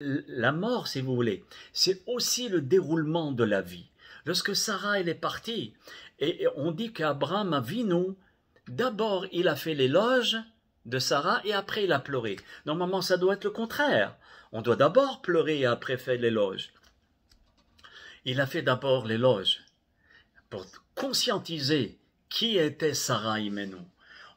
La mort, si vous voulez, c'est aussi le déroulement de la vie. Lorsque Sarah elle est partie, et on dit qu'Abraham Avinu, d'abord il a fait l'éloge de Sarah et après il a pleuré. Normalement, ça doit être le contraire. On doit d'abord pleurer et après faire l'éloge. Il a fait d'abord l'éloge pour conscientiser qui était Sarah Imenu.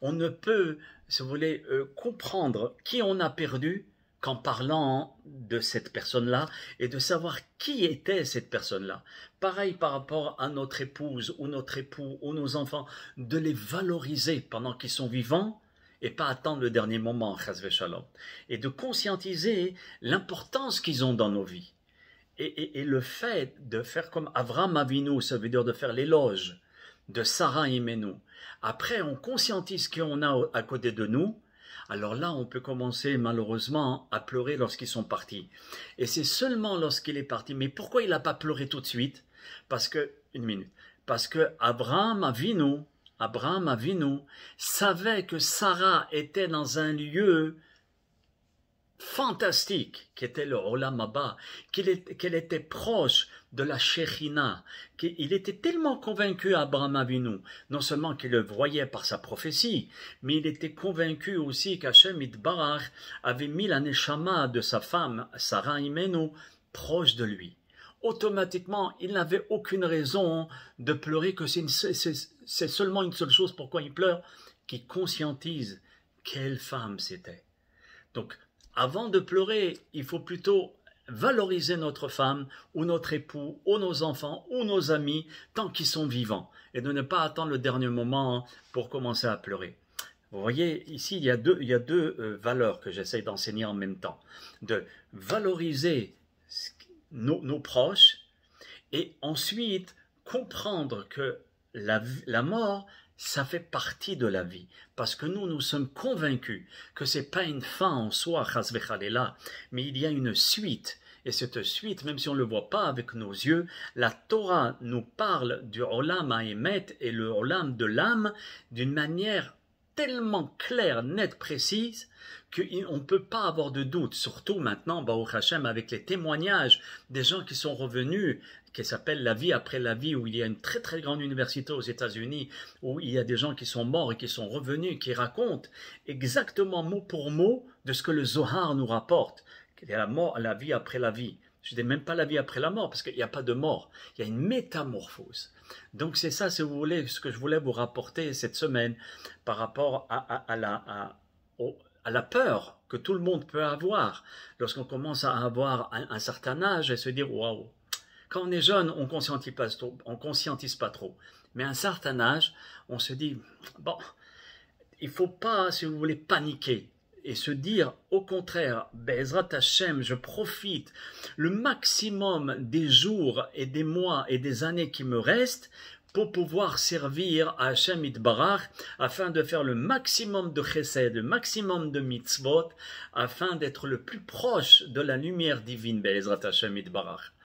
On ne peut, si vous voulez, comprendre qui on a perdu qu'en parlant de cette personne-là et de savoir qui était cette personne-là. Pareil par rapport à notre épouse ou notre époux ou nos enfants, de les valoriser pendant qu'ils sont vivants et pas attendre le dernier moment, chas v'shalom, et de conscientiser l'importance qu'ils ont dans nos vies. Et le fait de faire comme Avraham Avinu, ça veut dire de faire l'éloge de Sarah Imenu. Après, on conscientise qui on a à côté de nous. Alors là, on peut commencer malheureusement à pleurer lorsqu'ils sont partis. Et c'est seulement lorsqu'il est parti. Mais pourquoi il n'a pas pleuré tout de suite? Parce que, une minute, parce que Abraham Avinu savait que Sarah était dans un lieu fantastique, qui était le Olam Haba, qu'elle était proche de la Shekhinah, qu'il était tellement convaincu, Abraham Avinu, non seulement qu'il le voyait par sa prophétie, mais il était convaincu aussi qu'Hachem Yitbarach avait mis la Neshama de sa femme, Sarah Imenu, proche de lui. Automatiquement, il n'avait aucune raison de pleurer, que c'est seulement une seule chose pourquoi il pleure, qu'il conscientise quelle femme c'était. Donc, avant de pleurer, il faut plutôt valoriser notre femme ou notre époux ou nos enfants ou nos amis tant qu'ils sont vivants et de ne pas attendre le dernier moment pour commencer à pleurer. Vous voyez, ici, il y a deux valeurs que j'essaie d'enseigner en même temps. De valoriser nos proches et ensuite comprendre que la mort, ça fait partie de la vie, parce que nous sommes convaincus que ce n'est pas une fin en soi, chas v'chalela, mais il y a une suite. Et cette suite, même si on ne le voit pas avec nos yeux, la Torah nous parle du Olam Haemet et le Olam de l'âme d'une manière tellement claire, nette, précise, qu'on ne peut pas avoir de doute, surtout maintenant, Baruch Hashem, avec les témoignages des gens qui sont revenus, qui s'appelle La vie après la vie, où il y a une très très grande université aux États-Unis, où il y a des gens qui sont morts et qui sont revenus, qui racontent exactement mot pour mot de ce que le Zohar nous rapporte, qu'il y a la mort, la vie après la vie. Je ne dis même pas la vie après la mort, parce qu'il n'y a pas de mort, il y a une métamorphose. Donc c'est ça, si vous voulez, ce que je voulais vous rapporter cette semaine par rapport à la peur que tout le monde peut avoir lorsqu'on commence à avoir un certain âge et se dire « waouh ». Quand on est jeune, on ne conscientise pas trop. Mais à un certain âge, on se dit, bon, il ne faut pas, si vous voulez, paniquer. Et se dire, au contraire, Be'ezrat Hashem, je profite le maximum des jours et des mois et des années qui me restent pour pouvoir servir à Hashem Yitbarach, afin de faire le maximum de chesed, le maximum de mitzvot, afin d'être le plus proche de la lumière divine, Be'ezrat Hashem Yitbarach.